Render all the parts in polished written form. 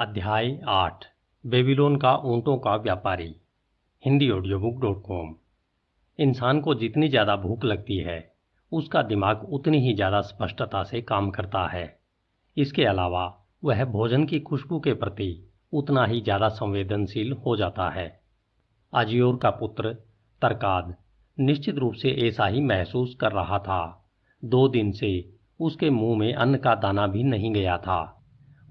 अध्याय 8 बेबीलोन का ऊंटों का व्यापारी। हिंदी ऑडियोबुक.com। इंसान को जितनी ज़्यादा भूख लगती है उसका दिमाग उतनी ही ज़्यादा स्पष्टता से काम करता है। इसके अलावा वह भोजन की खुशबू के प्रति उतना ही ज़्यादा संवेदनशील हो जाता है। अजियोर का पुत्र तरकाद निश्चित रूप से ऐसा ही महसूस कर रहा था। 2 दिन से उसके मुंह में अन्न का दाना भी नहीं गया था।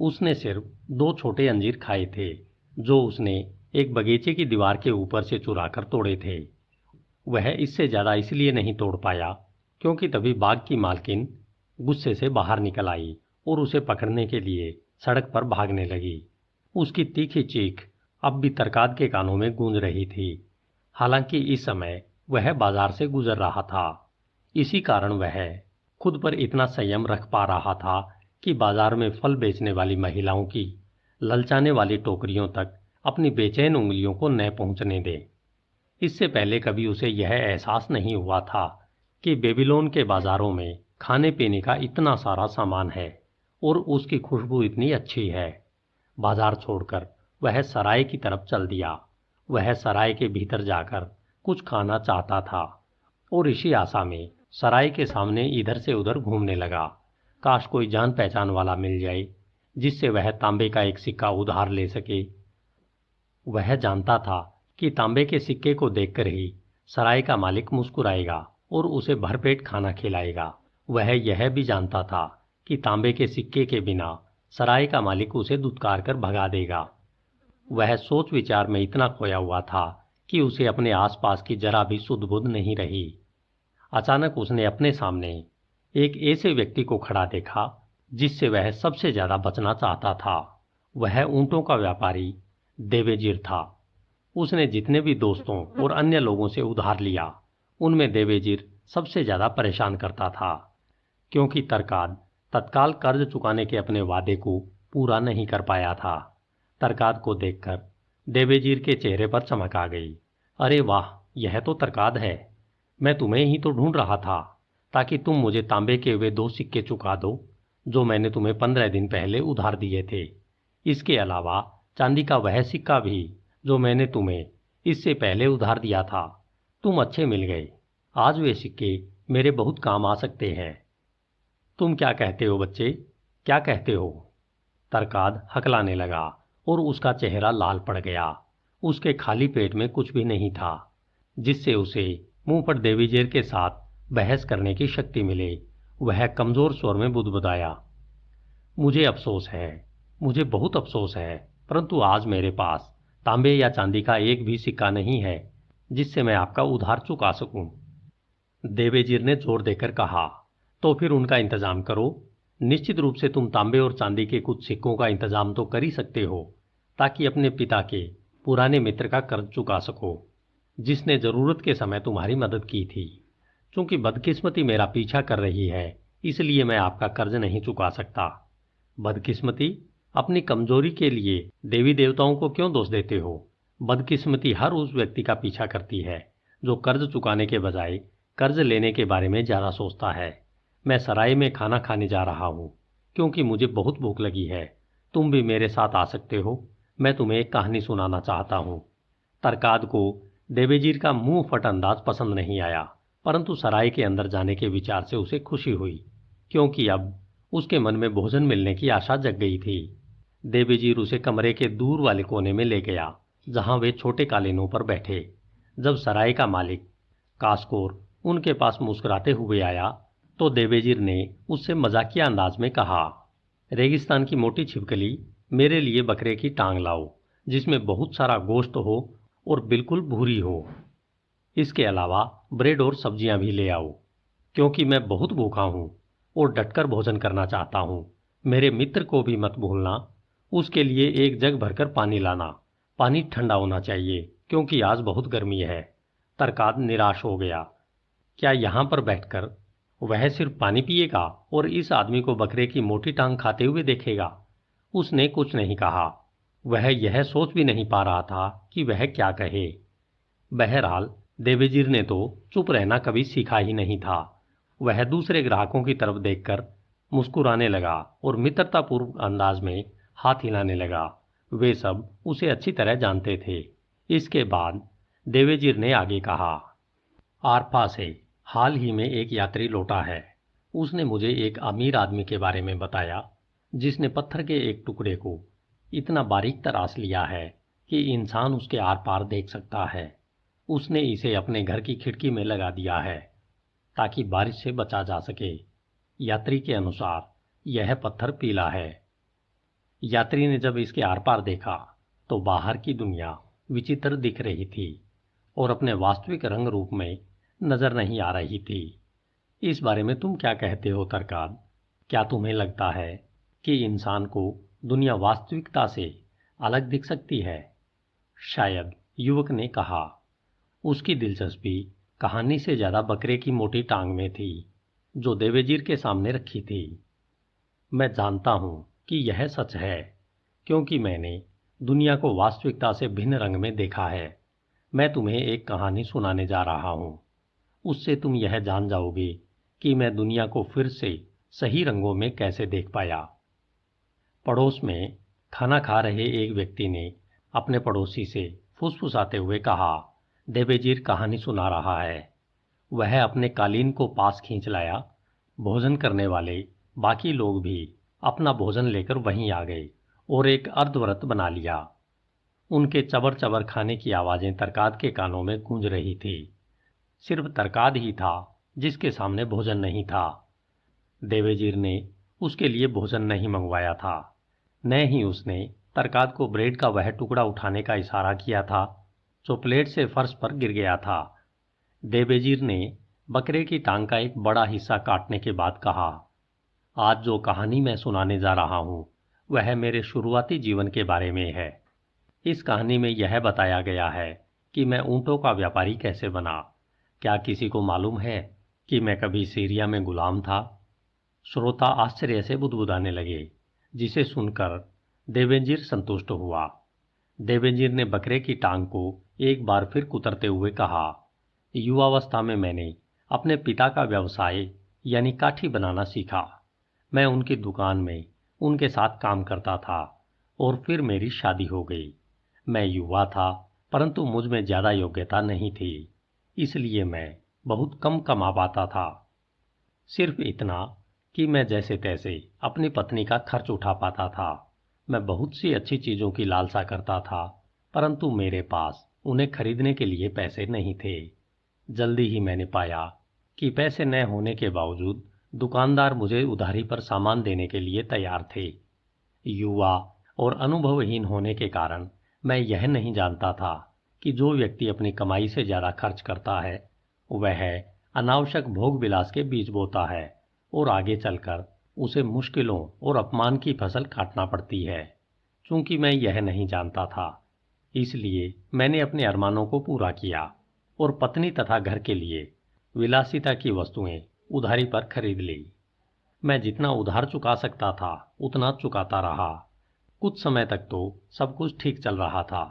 उसने सिर्फ 2 छोटे अंजीर खाए थे जो उसने एक बगीचे की दीवार के ऊपर से चुराकर तोड़े थे। वह इससे ज़्यादा इसलिए नहीं तोड़ पाया क्योंकि तभी बाग की मालकिन गुस्से से बाहर निकल आई और उसे पकड़ने के लिए सड़क पर भागने लगी। उसकी तीखी चीख अब भी तरकाद के कानों में गूंज रही थी। हालांकि इस समय वह बाजार से गुजर रहा था, इसी कारण वह खुद पर इतना संयम रख पा रहा था कि बाजार में फल बेचने वाली महिलाओं की ललचाने वाली टोकरियों तक अपनी बेचैन उंगलियों को न पहुंचने दे। इससे पहले कभी उसे यह एहसास नहीं हुआ था कि बेबीलोन के बाजारों में खाने पीने का इतना सारा सामान है और उसकी खुशबू इतनी अच्छी है। बाजार छोड़कर वह सराय की तरफ चल दिया। वह सराय के भीतर जाकर कुछ खाना चाहता था और इसी आशा में सराय के सामने इधर से उधर घूमने लगा। काश कोई जान पहचान वाला मिल जाए जिससे वह तांबे का एक सिक्का उधार ले सके। वह जानता था कि तांबे के सिक्के को देखकर ही सराय का मालिक मुस्कुराएगा और उसे भरपेट खाना खिलाएगा। वह यह भी जानता था कि तांबे के सिक्के के बिना सराय का मालिक उसे दुत्कार कर भगा देगा। वह सोच विचार में इतना खोया हुआ था कि उसे अपने आसपास की जरा भी सुध बुध नहीं रही। अचानक उसने अपने सामने एक ऐसे व्यक्ति को खड़ा देखा जिससे वह सबसे ज्यादा बचना चाहता था। वह ऊंटों का व्यापारी देवेजीर था। उसने जितने भी दोस्तों और अन्य लोगों से उधार लिया उनमें देवेजीर सबसे ज्यादा परेशान करता था, क्योंकि तरकाद तत्काल कर्ज चुकाने के अपने वादे को पूरा नहीं कर पाया था। तरकाद को देखकर देवेजीर के चेहरे पर चमक आ गई। अरे वाह, यह तो तरकाद है। मैं तुम्हें ही तो ढूंढ रहा था ताकि तुम मुझे तांबे के वे 2 सिक्के चुका दो जो मैंने तुम्हें 15 दिन पहले उधार दिए थे। इसके अलावा चांदी का वह सिक्का भी जो मैंने तुम्हें इससे पहले उधार दिया था। तुम अच्छे मिल गए। आज वे सिक्के मेरे बहुत काम आ सकते हैं। तुम क्या कहते हो बच्चे, क्या कहते हो? तरकाद हकलाने लगा और उसका चेहरा लाल पड़ गया। उसके खाली पेट में कुछ भी नहीं था जिससे उसे मुंह पर देवीजेर के साथ बहस करने की शक्ति मिले। वह कमजोर स्वर में बुदबुदाया, मुझे अफसोस है, मुझे बहुत अफसोस है, परंतु आज मेरे पास तांबे या चांदी का एक भी सिक्का नहीं है जिससे मैं आपका उधार चुका सकूं। देवेजीर ने जोर देकर कहा, तो फिर उनका इंतजाम करो। निश्चित रूप से तुम तांबे और चांदी के कुछ सिक्कों का इंतजाम तो कर ही सकते हो ताकि अपने पिता के पुराने मित्र का कर्ज चुका सको जिसने जरूरत के समय तुम्हारी मदद की थी। चूंकि बदकिस्मती मेरा पीछा कर रही है इसलिए मैं आपका कर्ज नहीं चुका सकता। बदकिस्मती? अपनी कमजोरी के लिए देवी देवताओं को क्यों दोष देते हो? बदकिस्मती हर उस व्यक्ति का पीछा करती है जो कर्ज चुकाने के बजाय कर्ज लेने के बारे में ज्यादा सोचता है। मैं सराय में खाना खाने जा रहा हूँ क्योंकि मुझे बहुत भूख लगी है। तुम भी मेरे साथ आ सकते हो। मैं तुम्हें एक कहानी सुनाना चाहता हूँ। तरकाद को देवेजीर का मुंह फट अंदाज पसंद नहीं आया, परंतु सराय के अंदर जाने के विचार से उसे खुशी हुई क्योंकि अब उसके मन में भोजन मिलने की आशा जग गई थी। देवेजीर उसे कमरे के दूर वाले कोने में ले गया जहां वे छोटे कालीनों पर बैठे। जब सराय का मालिक कास्कोर उनके पास मुस्कुराते हुए आया तो देवेजीर ने उससे मजाकिया अंदाज में कहा, रेगिस्तान की मोटी छिपकली, मेरे लिए बकरे की टांग लाओ जिसमें बहुत सारा गोश्त हो और बिल्कुल भूरी हो। इसके अलावा ब्रेड और सब्जियां भी ले आओ क्योंकि मैं बहुत भूखा हूं और डटकर भोजन करना चाहता हूं। मेरे मित्र को भी मत भूलना। उसके लिए एक जग भरकर पानी लाना। पानी ठंडा होना चाहिए क्योंकि आज बहुत गर्मी है। तरकाद निराश हो गया। क्या यहां पर बैठकर वह सिर्फ पानी पिएगा और इस आदमी को बकरे की मोटी टांग खाते हुए देखेगा? उसने कुछ नहीं कहा। वह यह सोच भी नहीं पा रहा था कि वह क्या कहे। बहरहाल देवेजीर ने तो चुप रहना कभी सीखा ही नहीं था। वह दूसरे ग्राहकों की तरफ देखकर मुस्कुराने लगा और मित्रतापूर्व अंदाज में हाथ हिलाने लगा। वे सब उसे अच्छी तरह जानते थे। इसके बाद देवेजीर ने आगे कहा, आरपा से हाल ही में एक यात्री लौटा है। उसने मुझे एक अमीर आदमी के बारे में बताया जिसने पत्थर के एक टुकड़े को इतना बारीक तराश लिया है कि इंसान उसके आर पार देख सकता है। उसने इसे अपने घर की खिड़की में लगा दिया है ताकि बारिश से बचा जा सके। यात्री के अनुसार यह पत्थर पीला है। यात्री ने जब इसके आर पार देखा तो बाहर की दुनिया विचित्र दिख रही थी और अपने वास्तविक रंग रूप में नजर नहीं आ रही थी। इस बारे में तुम क्या कहते हो तरकाद? क्या तुम्हें लगता है कि इंसान को दुनिया वास्तविकता से अलग दिख सकती है? शायद, युवक ने कहा। उसकी दिलचस्पी कहानी से ज्यादा बकरे की मोटी टांग में थी जो देवेजीर के सामने रखी थी। मैं जानता हूं कि यह सच है क्योंकि मैंने दुनिया को वास्तविकता से भिन्न रंग में देखा है। मैं तुम्हें एक कहानी सुनाने जा रहा हूं। उससे तुम यह जान जाओगे कि मैं दुनिया को फिर से सही रंगों में कैसे देख पाया। पड़ोस में खाना खा रहे एक व्यक्ति ने अपने पड़ोसी से फुसफुसाते हुए कहा, देवेजीर कहानी सुना रहा है। वह अपने कालीन को पास खींच लाया। भोजन करने वाले बाकी लोग भी अपना भोजन लेकर वहीं आ गए और एक अर्धव्रत बना लिया। उनके चबर चबर खाने की आवाजें तरकाद के कानों में गूंज रही थी। सिर्फ तरकाद ही था जिसके सामने भोजन नहीं था। देवेजीर ने उसके लिए भोजन नहीं मंगवाया था, न ही उसने तरकाद को ब्रेड का वह टुकड़ा उठाने का इशारा किया था जो प्लेट से फर्श पर गिर गया था। देवेजीर ने बकरे की टांग का एक बड़ा हिस्सा काटने के बाद कहा, आज जो कहानी मैं सुनाने जा रहा हूं वह मेरे शुरुआती जीवन के बारे में है। इस कहानी में यह बताया गया है कि मैं ऊंटों का व्यापारी कैसे बना। क्या किसी को मालूम है कि मैं कभी सीरिया में गुलाम था? श्रोता आश्चर्य से बुदबुदाने लगे, जिसे सुनकर देवेंजीर संतुष्ट हुआ। देवेंजीर ने बकरे की टांग को एक बार फिर कुतरते हुए कहा, युवावस्था में मैंने अपने पिता का व्यवसाय यानी काठी बनाना सीखा। मैं उनकी दुकान में उनके साथ काम करता था और फिर मेरी शादी हो गई। मैं युवा था परंतु मुझ में ज्यादा योग्यता नहीं थी, इसलिए मैं बहुत कम कमा पाता था। सिर्फ इतना कि मैं जैसे तैसे अपनी पत्नी का खर्च उठा पाता था। मैं बहुत सी अच्छी चीजों की लालसा करता था परंतु मेरे पास उन्हें खरीदने के लिए पैसे नहीं थे। जल्दी ही मैंने पाया कि पैसे न होने के बावजूद दुकानदार मुझे उधारी पर सामान देने के लिए तैयार थे। युवा और अनुभवहीन होने के कारण मैं यह नहीं जानता था कि जो व्यक्ति अपनी कमाई से ज्यादा खर्च करता है वह अनावश्यक भोग विलास के बीज बोता है और आगे चलकर उसे मुश्किलों और अपमान की फसल काटना पड़ती है। चूंकि मैं यह नहीं जानता था, इसलिए मैंने अपने अरमानों को पूरा किया और पत्नी तथा घर के लिए विलासिता की वस्तुएं उधारी पर खरीद ली। मैं जितना उधार चुका सकता था उतना चुकाता रहा। कुछ समय तक तो सब कुछ ठीक चल रहा था,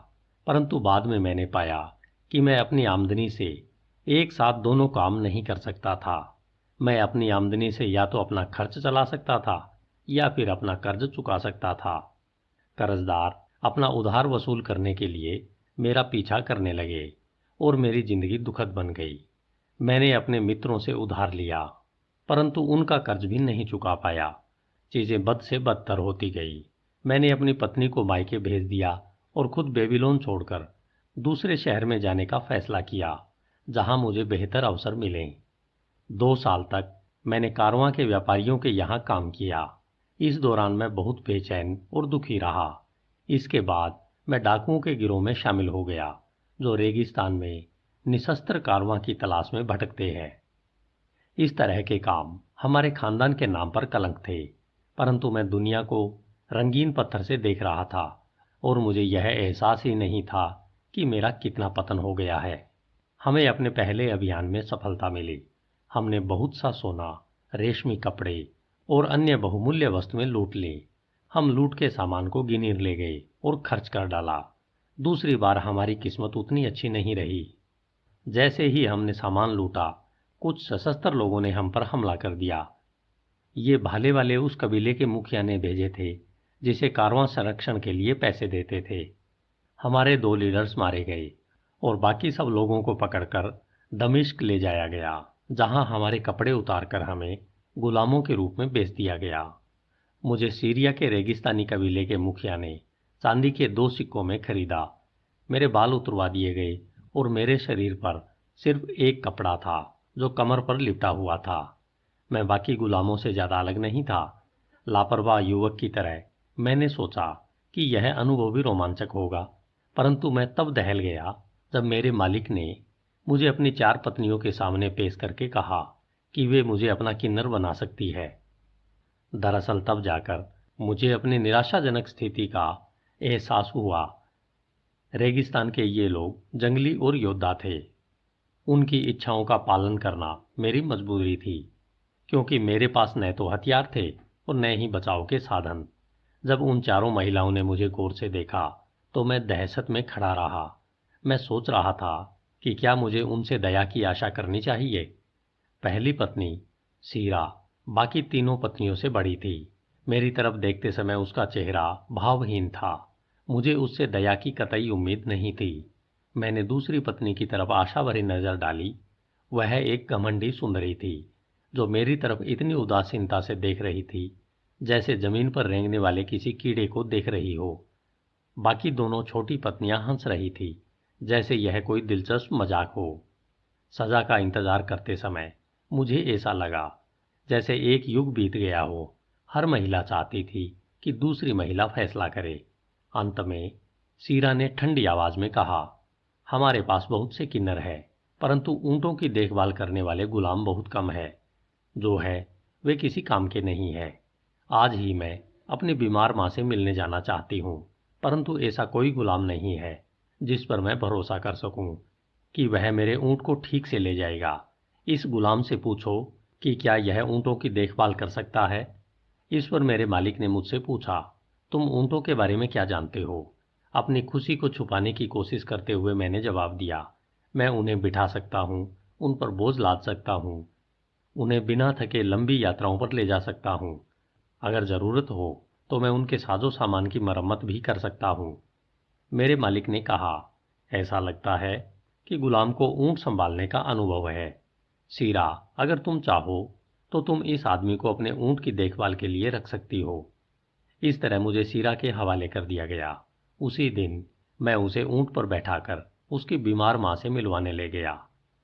परंतु बाद में मैंने पाया कि मैं अपनी आमदनी से एक साथ दोनों काम नहीं कर सकता था। मैं अपनी आमदनी से या तो अपना खर्च चला सकता था या फिर अपना कर्ज चुका सकता था। कर्जदार अपना उधार वसूल करने के लिए मेरा पीछा करने लगे और मेरी जिंदगी दुखद बन गई। मैंने अपने मित्रों से उधार लिया परंतु उनका कर्ज भी नहीं चुका पाया। चीजें बद से बदतर होती गई। मैंने अपनी पत्नी को मायके भेज दिया और खुद बेबीलोन छोड़कर दूसरे शहर में जाने का फैसला किया जहां मुझे बेहतर अवसर मिले। 2 साल तक मैंने कारवां के व्यापारियों के यहाँ काम किया। इस दौरान मैं बहुत बेचैन और दुखी रहा। इसके बाद मैं डाकुओं के गिरोह में शामिल हो गया जो रेगिस्तान में निशस्त्र कारवां की तलाश में भटकते हैं। इस तरह के काम हमारे खानदान के नाम पर कलंक थे, परंतु मैं दुनिया को रंगीन पत्थर से देख रहा था और मुझे यह एहसास ही नहीं था कि मेरा कितना पतन हो गया है। हमें अपने पहले अभियान में सफलता मिली। हमने बहुत सा सोना, रेशमी कपड़े और अन्य बहुमूल्य वस्तुएं लूट ली। हम लूट के सामान को गिनी ले गए और खर्च कर डाला। दूसरी बार हमारी किस्मत उतनी अच्छी नहीं रही। जैसे ही हमने सामान लूटा, कुछ सशस्त्र लोगों ने हम पर हमला कर दिया। ये भाले वाले उस कबीले के मुखिया ने भेजे थे जिसे कारवां संरक्षण के लिए पैसे देते थे। हमारे 2 लीडर्स मारे गए और बाकी सब लोगों को पकड़कर दमिश्क ले जाया गया, जहां हमारे कपड़े उतारकर हमें गुलामों के रूप में बेच दिया गया। मुझे सीरिया के रेगिस्तानी कबीले के मुखिया ने चांदी के 2 सिक्कों में खरीदा। मेरे बाल उतरवा दिए गए और मेरे शरीर पर सिर्फ एक कपड़ा था जो कमर पर लिपटा हुआ था। मैं बाकी गुलामों से ज्यादा अलग नहीं था। लापरवाह युवक की तरह मैंने सोचा कि यह अनुभव भी रोमांचक होगा, परंतु मैं तब दहल गया जब मेरे मालिक ने मुझे अपनी 4 पत्नियों के सामने पेश करके कहा कि वे मुझे अपना किन्नर बना सकती है। दरअसल तब जाकर मुझे अपनी निराशाजनक स्थिति का एहसास हुआ। रेगिस्तान के ये लोग जंगली और योद्धा थे। उनकी इच्छाओं का पालन करना मेरी मजबूरी थी, क्योंकि मेरे पास न तो हथियार थे और न ही बचाव के साधन। जब उन चारों महिलाओं ने मुझे गौर से देखा तो मैं दहशत में खड़ा रहा। मैं सोच रहा था कि क्या मुझे उनसे दया की आशा करनी चाहिए। पहली पत्नी सीरा बाकी तीनों पत्नियों से बड़ी थी। मेरी तरफ देखते समय उसका चेहरा भावहीन था। मुझे उससे दया की कतई उम्मीद नहीं थी। मैंने दूसरी पत्नी की तरफ आशा भरी नजर डाली। वह एक घमंडी सुंदरी थी जो मेरी तरफ इतनी उदासीनता से देख रही थी जैसे जमीन पर रेंगने वाले किसी कीड़े को देख रही हो। बाकी दोनों छोटी पत्नियां हंस रही थी जैसे यह कोई दिलचस्प मजाक हो। सजा का इंतजार करते समय मुझे ऐसा लगा जैसे एक युग बीत गया हो। हर महिला चाहती थी कि दूसरी महिला फैसला करे। अंत में सीरा ने ठंडी आवाज में कहा, हमारे पास बहुत से किन्नर है, परंतु ऊंटों की देखभाल करने वाले गुलाम बहुत कम है। जो है वे किसी काम के नहीं है। आज ही मैं अपनी बीमार माँ से मिलने जाना चाहती हूँ, परंतु ऐसा कोई गुलाम नहीं है जिस पर मैं भरोसा कर सकूं कि वह मेरे ऊंट को ठीक से ले जाएगा। इस गुलाम से पूछो कि क्या यह ऊंटों की देखभाल कर सकता है। इस पर मेरे मालिक ने मुझसे पूछा, तुम ऊंटों के बारे में क्या जानते हो। अपनी खुशी को छुपाने की कोशिश करते हुए मैंने जवाब दिया, मैं उन्हें बिठा सकता हूँ, उन पर बोझ लाद सकता हूँ, उन्हें बिना थके लंबी यात्राओं पर ले जा सकता हूँ। अगर जरूरत हो तो मैं उनके साजो सामान की मरम्मत भी कर सकता हूँ। मेरे मालिक ने कहा, ऐसा लगता है कि गुलाम को ऊंट संभालने का अनुभव है। सीरा, अगर तुम चाहो तो तुम इस आदमी को अपने ऊंट की देखभाल के लिए रख सकती हो। इस तरह मुझे सीरा के हवाले कर दिया गया। उसी दिन मैं उसे ऊंट पर बैठाकर उसकी बीमार माँ से मिलवाने ले गया।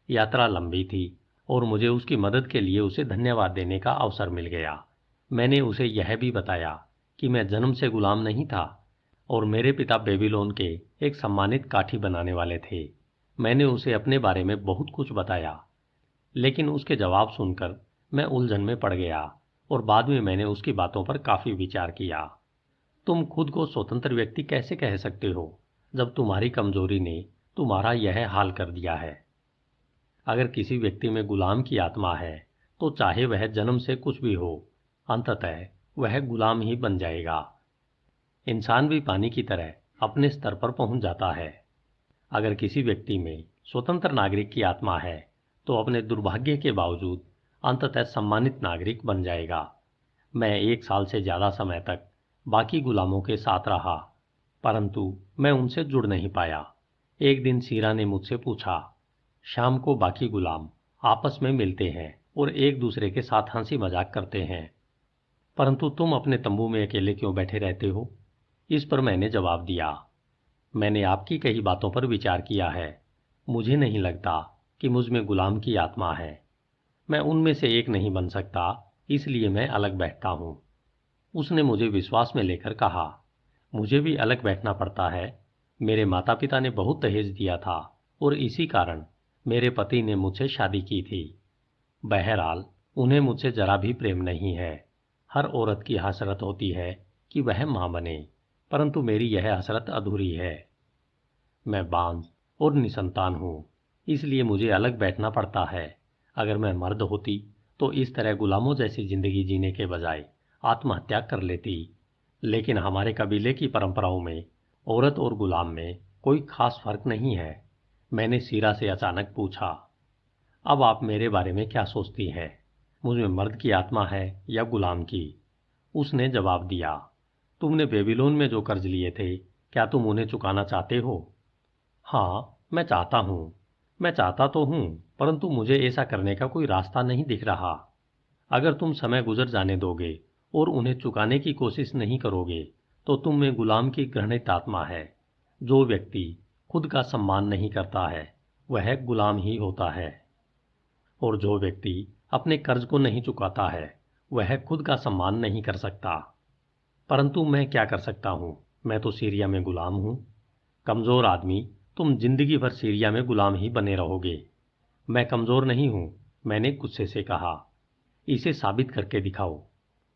यात्रा लंबी थी और मुझे उसकी मदद के लिए उसे धन्यवाद देने का अवसर मिल गया। मैंने उसे यह भी बताया कि मैं जन्म से गुलाम नहीं था और मेरे पिता बेबीलोन के एक सम्मानित काठी बनाने वाले थे। मैंने उसे अपने बारे में बहुत कुछ बताया, लेकिन उसके जवाब सुनकर मैं उलझन में पड़ गया और बाद में मैंने उसकी बातों पर काफी विचार किया। तुम खुद को स्वतंत्र व्यक्ति कैसे कह सकते हो जब तुम्हारी कमजोरी ने तुम्हारा यह हाल कर दिया है। अगर किसी व्यक्ति में गुलाम की आत्मा है तो चाहे वह जन्म से कुछ भी हो, अंततः वह गुलाम ही बन जाएगा। इंसान भी पानी की तरह अपने स्तर पर पहुंच जाता है। अगर किसी व्यक्ति में स्वतंत्र नागरिक की आत्मा है तो अपने दुर्भाग्य के बावजूद अंततः सम्मानित नागरिक बन जाएगा। मैं 1 साल से ज्यादा समय तक बाकी गुलामों के साथ रहा, परंतु मैं उनसे जुड़ नहीं पाया। एक दिन सीरा ने मुझसे पूछा, शाम को बाकी गुलाम आपस में मिलते हैं और एक दूसरे के साथ हंसी मजाक करते हैं, परंतु तुम अपने तंबू में अकेले क्यों बैठे रहते हो। इस पर मैंने जवाब दिया, मैंने आपकी कही बातों पर विचार किया है। मुझे नहीं लगता कि मुझ में गुलाम की आत्मा है। मैं उनमें से एक नहीं बन सकता, इसलिए मैं अलग बैठता हूँ। उसने मुझे विश्वास में लेकर कहा, मुझे भी अलग बैठना पड़ता है। मेरे माता पिता ने बहुत दहेज दिया था और इसी कारण मेरे पति ने मुझसे शादी की थी। बहरहाल उन्हें मुझसे जरा भी प्रेम नहीं है। हर औरत की हसरत होती है कि वह मां बने, परंतु मेरी यह हसरत अधूरी है। मैं बांझ और निसंतान हूँ, इसलिए मुझे अलग बैठना पड़ता है। अगर मैं मर्द होती तो इस तरह गुलामों जैसी जिंदगी जीने के बजाय आत्महत्या कर लेती। लेकिन हमारे कबीले की परंपराओं में औरत और गुलाम में कोई खास फर्क नहीं है। मैंने सीरा से अचानक पूछा, अब आप मेरे बारे में क्या सोचती हैं? मुझ में मर्द की आत्मा है या गुलाम की? उसने जवाब दिया, तुमने बेबीलोन में जो कर्ज लिए थे, क्या तुम उन्हें चुकाना चाहते हो? हाँ, मैं चाहता तो हूँ, परंतु मुझे ऐसा करने का कोई रास्ता नहीं दिख रहा। अगर तुम समय गुजर जाने दोगे और उन्हें चुकाने की कोशिश नहीं करोगे, तो तुम में गुलाम की घृणित आत्मा है। जो व्यक्ति खुद का सम्मान नहीं करता है, वह गुलाम ही होता है। और जो व्यक्ति अपने कर्ज को नहीं चुकाता है, वह खुद का सम्मान नहीं कर सकता। परंतु मैं क्या कर सकता हूँ? मैं तो सीरिया में गुलाम हूँ। कमजोर आदमी, तुम जिंदगी भर सीरिया में गुलाम ही बने रहोगे। मैं कमजोर नहीं हूँ, मैंने गुस्से से कहा। इसे साबित करके दिखाओ।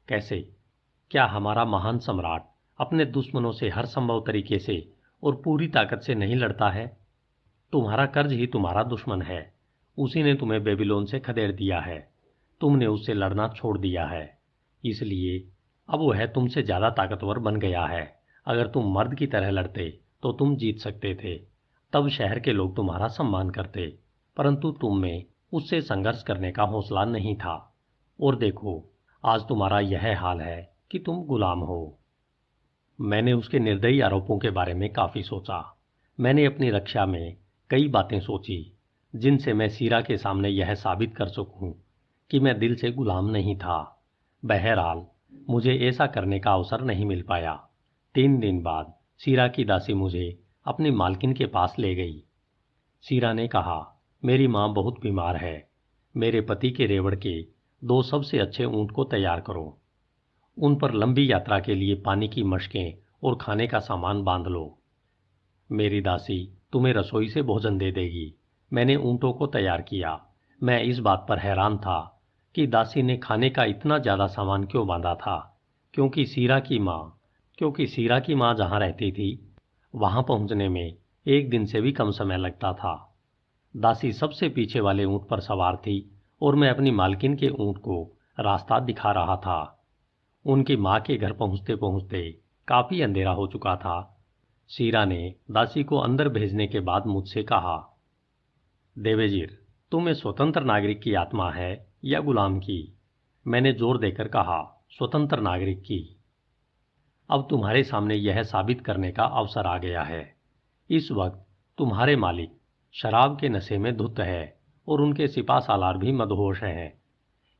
कैसे? क्या हमारा महान सम्राट अपने दुश्मनों से हर संभव तरीके से और पूरी ताकत से नहीं लड़ता है? तुम्हारा कर्ज ही तुम्हारा दुश्मन है। उसी ने तुम्हें बेबीलोन से खदेड़ दिया है। तुमने उससे लड़ना छोड़ दिया है, इसलिए अब वह तुमसे ज्यादा ताकतवर बन गया है। अगर तुम मर्द की तरह लड़ते तो तुम जीत सकते थे। तब शहर के लोग तुम्हारा सम्मान करते, परंतु तुम में उससे संघर्ष करने का हौसला नहीं था। और देखो, आज तुम्हारा यह हाल है कि तुम गुलाम हो। मैंने उसके निर्दयी आरोपों के बारे में काफी सोचा। मैंने अपनी रक्षा में कई बातें सोची, जिनसे मैं सीरा के सामने यह साबित कर सकूं कि मैं दिल से गुलाम नहीं था। बहरहाल, मुझे ऐसा करने का अवसर नहीं मिल पाया। 3 दिन बाद सीरा की दासी मुझे अपनी मालकिन के पास ले गई। सीरा ने कहा, मेरी माँ बहुत बीमार है। मेरे पति के रेवड़ के 2 सबसे अच्छे ऊंट को तैयार करो। उन पर लंबी यात्रा के लिए पानी की मशकें और खाने का सामान बांध लो। मेरी दासी तुम्हें रसोई से भोजन दे देगी। मैंने ऊंटों को तैयार किया। मैं इस बात पर हैरान था कि दासी ने खाने का इतना ज्यादा सामान क्यों बांधा था, क्योंकि सीरा की माँ जहां रहती थी, वहां पहुंचने में 1 दिन से भी कम समय लगता था। दासी सबसे पीछे वाले ऊंट पर सवार थी और मैं अपनी मालकिन के ऊंट को रास्ता दिखा रहा था। उनकी माँ के घर पहुंचते पहुंचते काफी अंधेरा हो चुका था। सीरा ने दासी को अंदर भेजने के बाद मुझसे कहा, देवेजीर, तुम में स्वतंत्र नागरिक की आत्मा है या गुलाम की? मैंने जोर देकर कहा, स्वतंत्र नागरिक की। अब तुम्हारे सामने यह साबित करने का अवसर आ गया है। इस वक्त तुम्हारे मालिक शराब के नशे में धुत है और उनके सिपा सालार भी मदहोश हैं।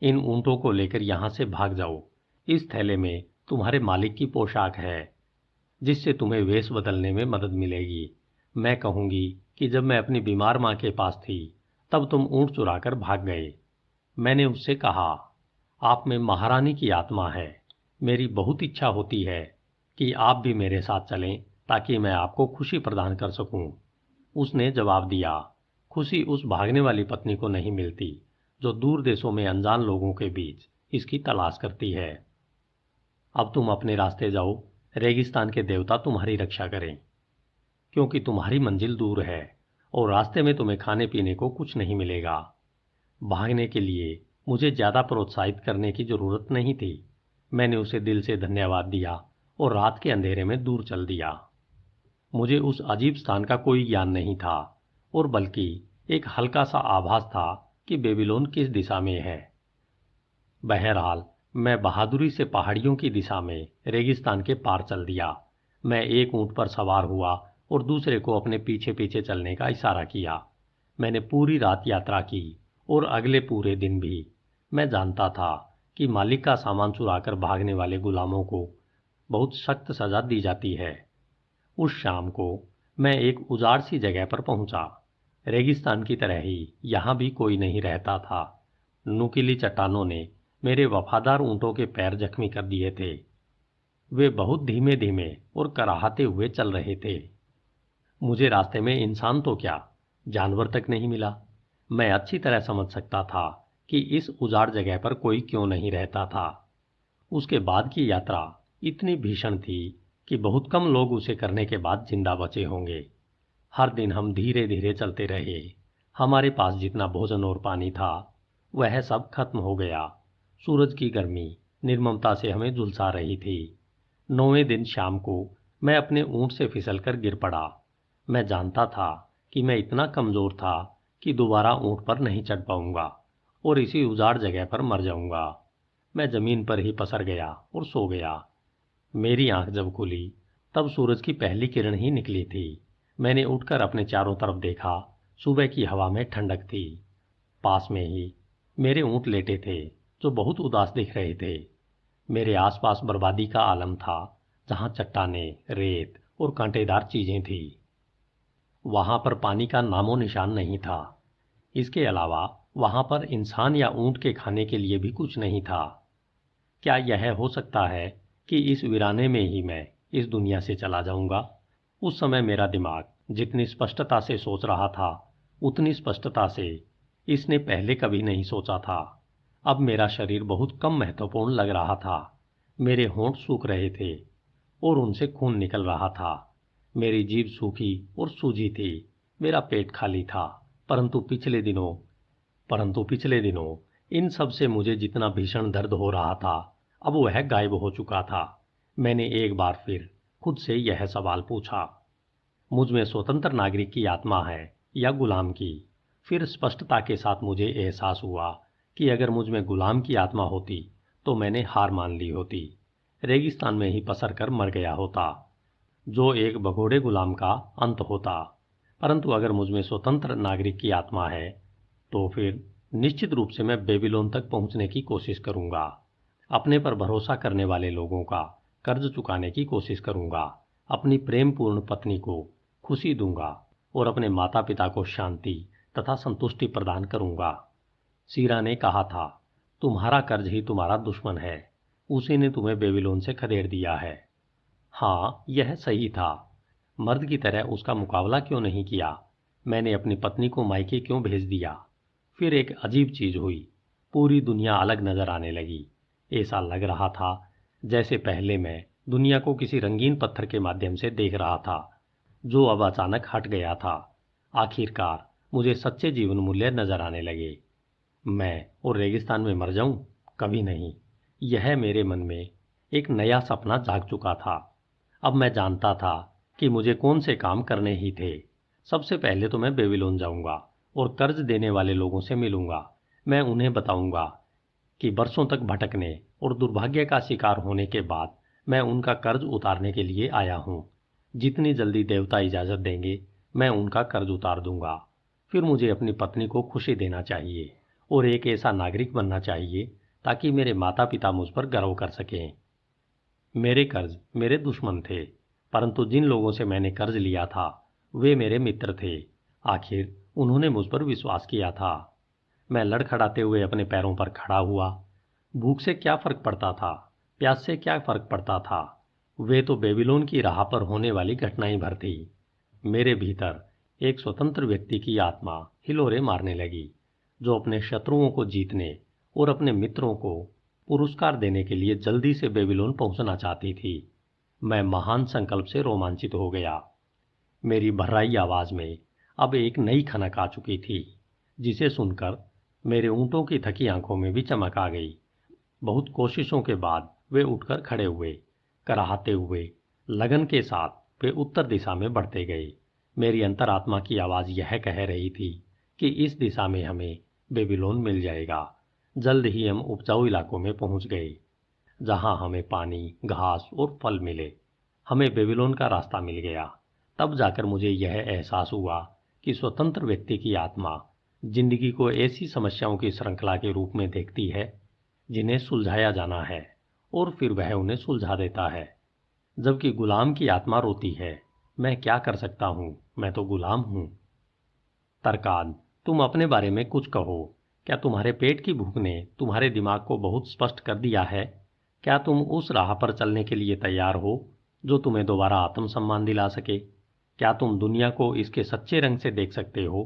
इन ऊंटों को लेकर यहां से भाग जाओ। इस थैले में तुम्हारे मालिक की पोशाक है, जिससे तुम्हें वेश बदलने में मदद मिलेगी। मैं कहूंगी कि जब मैं अपनी बीमार माँ के पास थी, तब तुम ऊंट चुराकर भाग गए। मैंने उससे कहा, आप में महारानी की आत्मा है। मेरी बहुत इच्छा होती है कि आप भी मेरे साथ चलें, ताकि मैं आपको खुशी प्रदान कर सकूं। उसने जवाब दिया, खुशी उस भागने वाली पत्नी को नहीं मिलती जो दूर देशों में अनजान लोगों के बीच इसकी तलाश करती है। अब तुम अपने रास्ते जाओ, रेगिस्तान के देवता तुम्हारी रक्षा करें, क्योंकि तुम्हारी मंजिल दूर है और रास्ते में तुम्हें खाने पीने को कुछ नहीं मिलेगा। भागने के लिए मुझे ज्यादा प्रोत्साहित करने की जरूरत नहीं थी। मैंने उसे दिल से धन्यवाद दिया और रात के अंधेरे में दूर चल दिया। मुझे उस अजीब स्थान का कोई ज्ञान नहीं था, और बल्कि एक हल्का सा आभास था कि बेबीलोन किस दिशा में है। बहरहाल, मैं बहादुरी से पहाड़ियों की दिशा में रेगिस्तान के पार चल दिया। मैं एक ऊंट पर सवार हुआ और दूसरे को अपने पीछे पीछे चलने का इशारा किया। मैंने पूरी रात यात्रा की और अगले पूरे दिन भी। मैं जानता था कि मालिक का सामान चुराकर भागने वाले गुलामों को बहुत सख्त सजा दी जाती है। उस शाम को मैं एक उजाड़ सी जगह पर पहुंचा। रेगिस्तान की तरह ही यहां भी कोई नहीं रहता था। नुकीली चट्टानों ने मेरे वफादार ऊंटों के पैर जख्मी कर दिए थे। वे बहुत धीमे धीमे और कराहते हुए चल रहे थे। मुझे रास्ते में इंसान तो क्या, जानवर तक नहीं मिला। मैं अच्छी तरह समझ सकता था कि इस उजाड़ जगह पर कोई क्यों नहीं रहता था। उसके बाद की यात्रा इतनी भीषण थी कि बहुत कम लोग उसे करने के बाद जिंदा बचे होंगे। हर दिन हम धीरे धीरे चलते रहे। हमारे पास जितना भोजन और पानी था, वह सब खत्म हो गया। सूरज की गर्मी निर्ममता से हमें झुलसा रही थी। 9वें दिन शाम को मैं अपने ऊंट से फिसलकर गिर पड़ा। मैं जानता था कि मैं इतना कमजोर था कि दोबारा ऊंट पर नहीं चढ़ पाऊंगा और इसी उजाड़ जगह पर मर जाऊंगा। मैं जमीन पर ही पसर गया और सो गया। मेरी आंख जब खुली तब सूरज की पहली किरण ही निकली थी। मैंने उठकर अपने चारों तरफ देखा। सुबह की हवा में ठंडक थी। पास में ही मेरे ऊंट लेटे थे, जो बहुत उदास दिख रहे थे। मेरे आसपास बर्बादी का आलम था, जहां चट्टानें, रेत और कांटेदार चीजें थी। वहां पर पानी का नामो निशान नहीं था। इसके अलावा वहां पर इंसान या ऊंट के खाने के लिए भी कुछ नहीं था। क्या यह हो सकता है कि इस वीराने में ही मैं इस दुनिया से चला जाऊंगा? उस समय मेरा दिमाग जितनी स्पष्टता से सोच रहा था, उतनी स्पष्टता से इसने पहले कभी नहीं सोचा था। अब मेरा शरीर बहुत कम महत्वपूर्ण लग रहा था। मेरे होंठ सूख रहे थे और उनसे खून निकल रहा था। मेरी जीभ सूखी और सूजी थी। मेरा पेट खाली था। परंतु पिछले दिनों परंतु पिछले दिनों इन सब से मुझे जितना भीषण दर्द हो रहा था, अब वह गायब हो चुका था। मैंने एक बार फिर खुद से यह सवाल पूछा, मुझ में स्वतंत्र नागरिक की आत्मा है या गुलाम की? फिर स्पष्टता के साथ मुझे एहसास हुआ कि अगर मुझ में गुलाम की आत्मा होती तो मैंने हार मान ली होती, रेगिस्तान में ही पसर कर मर गया होता, जो एक भगोड़े गुलाम का अंत होता। परंतु अगर मुझ में स्वतंत्र नागरिक की आत्मा है, तो फिर निश्चित रूप से मैं बेबीलोन तक पहुंचने की कोशिश करूंगा। अपने पर भरोसा करने वाले लोगों का कर्ज चुकाने की कोशिश करूंगा। अपनी प्रेमपूर्ण पत्नी को खुशी दूंगा और अपने माता पिता को शांति तथा संतुष्टि प्रदान करूंगा। सीरा ने कहा था, तुम्हारा कर्ज ही तुम्हारा दुश्मन है। उसी ने तुम्हें बेबीलोन से खदेड़ दिया है। हाँ, यह सही था। मर्द की तरह उसका मुकाबला क्यों नहीं किया? मैंने अपनी पत्नी को मायके क्यों भेज दिया? फिर एक अजीब चीज हुई। पूरी दुनिया अलग नजर आने लगी। ऐसा लग रहा था जैसे पहले मैं दुनिया को किसी रंगीन पत्थर के माध्यम से देख रहा था, जो अब अचानक हट गया था। आखिरकार मुझे सच्चे जीवन मूल्य नजर आने लगे। मैं और रेगिस्तान में मर जाऊं? कभी नहीं। यह मेरे मन में एक नया सपना जाग चुका था। अब मैं जानता था कि मुझे कौन से काम करने ही थे। सबसे पहले तो मैं बेबीलोन जाऊंगा और कर्ज देने वाले लोगों से मिलूंगा। मैं उन्हें बताऊंगा कि बरसों तक भटकने और दुर्भाग्य का शिकार होने के बाद मैं उनका कर्ज उतारने के लिए आया हूं। जितनी जल्दी देवता इजाजत देंगे, मैं उनका कर्ज उतार दूंगा। फिर मुझे अपनी पत्नी को खुशी देना चाहिए और एक ऐसा नागरिक बनना चाहिए ताकि मेरे माता पिता मुझ पर गर्व कर सकें। मेरे कर्ज मेरे दुश्मन थे, परंतु जिन लोगों से मैंने कर्ज लिया था वे मेरे मित्र थे। आखिर उन्होंने मुझ पर विश्वास किया था। मैं लड़खड़ाते हुए अपने पैरों पर खड़ा हुआ। भूख से क्या फर्क पड़ता था? प्यास से क्या फर्क पड़ता था? वे तो बेबीलोन की राह पर होने वाली घटनाएं भर थी। मेरे भीतर एक स्वतंत्र व्यक्ति की आत्मा हिलोरे मारने लगी, जो अपने शत्रुओं को जीतने और अपने मित्रों को पुरस्कार देने के लिए जल्दी से बेबीलोन पहुंचना चाहती थी। मैं महान संकल्प से रोमांचित हो गया। मेरी भर्राई आवाज में अब एक नई खनक आ चुकी थी, जिसे सुनकर मेरे ऊंटों की थकी आंखों में भी चमक आ गई। बहुत कोशिशों के बाद वे उठकर खड़े हुए। कराहते हुए लगन के साथ वे उत्तर दिशा में बढ़ते गए। मेरी अंतरात्मा की आवाज यह कह रही थी कि इस दिशा में हमें बेबीलोन मिल जाएगा। जल्द ही हम उपजाऊ इलाकों में पहुंच गए, जहां हमें पानी, घास और फल मिले। हमें बेबीलोन का रास्ता मिल गया। तब जाकर मुझे यह एहसास हुआ कि स्वतंत्र व्यक्ति की आत्मा जिंदगी को ऐसी समस्याओं की श्रृंखला के रूप में देखती है जिन्हें सुलझाया जाना है, और फिर वह उन्हें सुलझा देता है। जबकि गुलाम की आत्मा रोती है, मैं क्या कर सकता हूँ, मैं तो गुलाम हूँ। तरकाद, तुम अपने बारे में कुछ कहो। क्या तुम्हारे पेट की भूख ने तुम्हारे दिमाग को बहुत स्पष्ट कर दिया है? क्या तुम उस राह पर चलने के लिए तैयार हो जो तुम्हें दोबारा आत्मसम्मान दिला सके? क्या तुम दुनिया को इसके सच्चे रंग से देख सकते हो?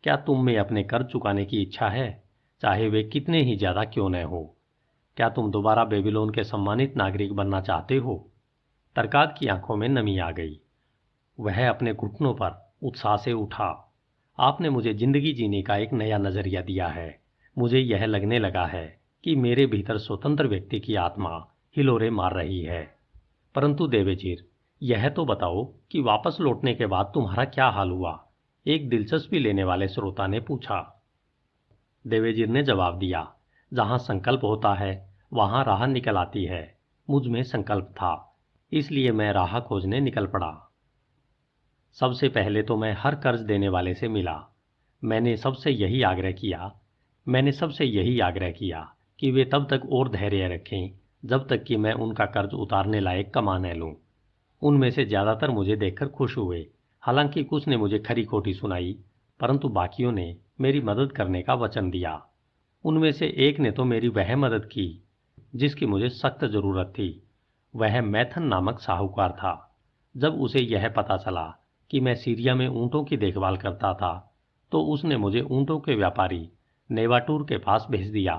क्या तुम में अपने कर्ज चुकाने की इच्छा है, चाहे वे कितने ही ज्यादा क्यों न हो? क्या तुम दोबारा बेबीलोन के सम्मानित नागरिक बनना चाहते हो? तरकाद की आंखों में नमी आ गई। वह अपने घुटनों पर उत्साह से उठा। आपने मुझे जिंदगी जीने का एक नया नजरिया दिया है। मुझे यह लगने लगा है कि मेरे भीतर स्वतंत्र व्यक्ति की आत्मा हिलोरे मार रही है। परंतु देवेजीर, यह तो बताओ कि वापस लौटने के बाद तुम्हारा क्या हाल हुआ? एक दिलचस्पी लेने वाले श्रोता ने पूछा। देवेजीर ने जवाब दिया, जहां संकल्प होता है वहां राह निकल आती है। मुझ में संकल्प था, इसलिए मैं राह खोजने निकल पड़ा। सबसे पहले तो मैं हर कर्ज देने वाले से मिला। मैंने सबसे यही आग्रह किया मैंने सबसे यही आग्रह किया कि वे तब तक और धैर्य रखें जब तक कि मैं उनका कर्ज उतारने लायक कमा न लूं। उनमें से ज्यादातर मुझे देखकर खुश हुए। हालांकि कुछ ने मुझे खरी खोटी सुनाई, परंतु बाकियों ने मेरी मदद करने का वचन दिया। उनमें से एक ने तो मेरी वह मदद की जिसकी मुझे सख्त जरूरत थी। वह मैथन नामक साहूकार था। जब उसे यह पता चला कि मैं सीरिया में ऊंटों की देखभाल करता था, तो उसने मुझे ऊंटों के व्यापारी नेवाटूर के पास भेज दिया।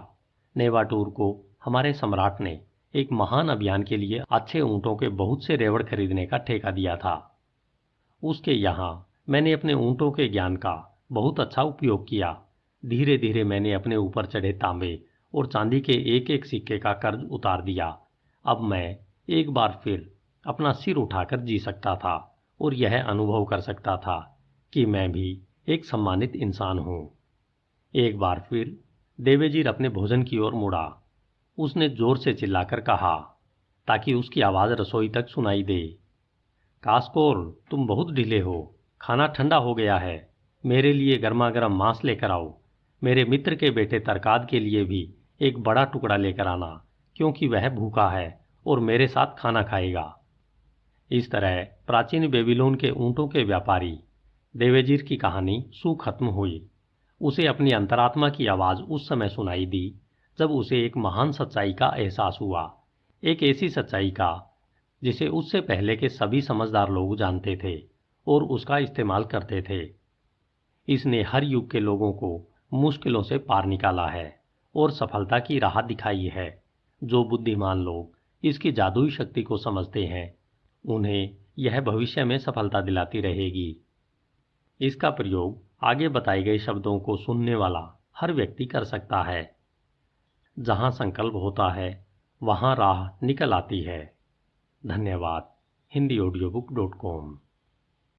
नेवाटूर को हमारे सम्राट ने एक महान अभियान के लिए अच्छे ऊंटों के बहुत से रेवड़ खरीदने का ठेका दिया था। उसके यहाँ मैंने अपने ऊंटों के ज्ञान का बहुत अच्छा उपयोग किया। धीरे धीरे मैंने अपने ऊपर चढ़े तांबे और चांदी के एक एक सिक्के का कर्ज उतार दिया। अब मैं एक बार फिर अपना सिर उठाकर जी सकता था और यह अनुभव कर सकता था कि मैं भी एक सम्मानित इंसान हूँ। एक बार फिर देवेजीर अपने भोजन की ओर मुड़ा। उसने जोर से चिल्लाकर कहा, ताकि उसकी आवाज रसोई तक सुनाई दे, कास्कोर, तुम बहुत ढीले हो। खाना ठंडा हो गया है। मेरे लिए गर्मा गर्म मांस लेकर आओ। मेरे मित्र के बेटे तरकाद के लिए भी एक बड़ा टुकड़ा लेकर आना, क्योंकि वह भूखा है और मेरे साथ खाना खाएगा। इस तरह प्राचीन बेबीलोन के ऊंटों के व्यापारी देवेजीर की कहानी सू खत्म हुई। उसे अपनी अंतरात्मा की आवाज उस समय सुनाई दी जब उसे एक महान सच्चाई का एहसास हुआ। एक ऐसी सच्चाई का जिसे उससे पहले के सभी समझदार लोग जानते थे और उसका इस्तेमाल करते थे। इसने हर युग के लोगों को मुश्किलों से पार निकाला है और सफलता की राह दिखाई है। जो बुद्धिमान लोग इसकी जादुई शक्ति को समझते हैं, उन्हें यह भविष्य में सफलता दिलाती रहेगी। इसका प्रयोग आगे बताए गए शब्दों को सुनने वाला हर व्यक्ति कर सकता है। जहां संकल्प होता है, वहां राह निकल आती है। धन्यवाद। HindiAudiobook.com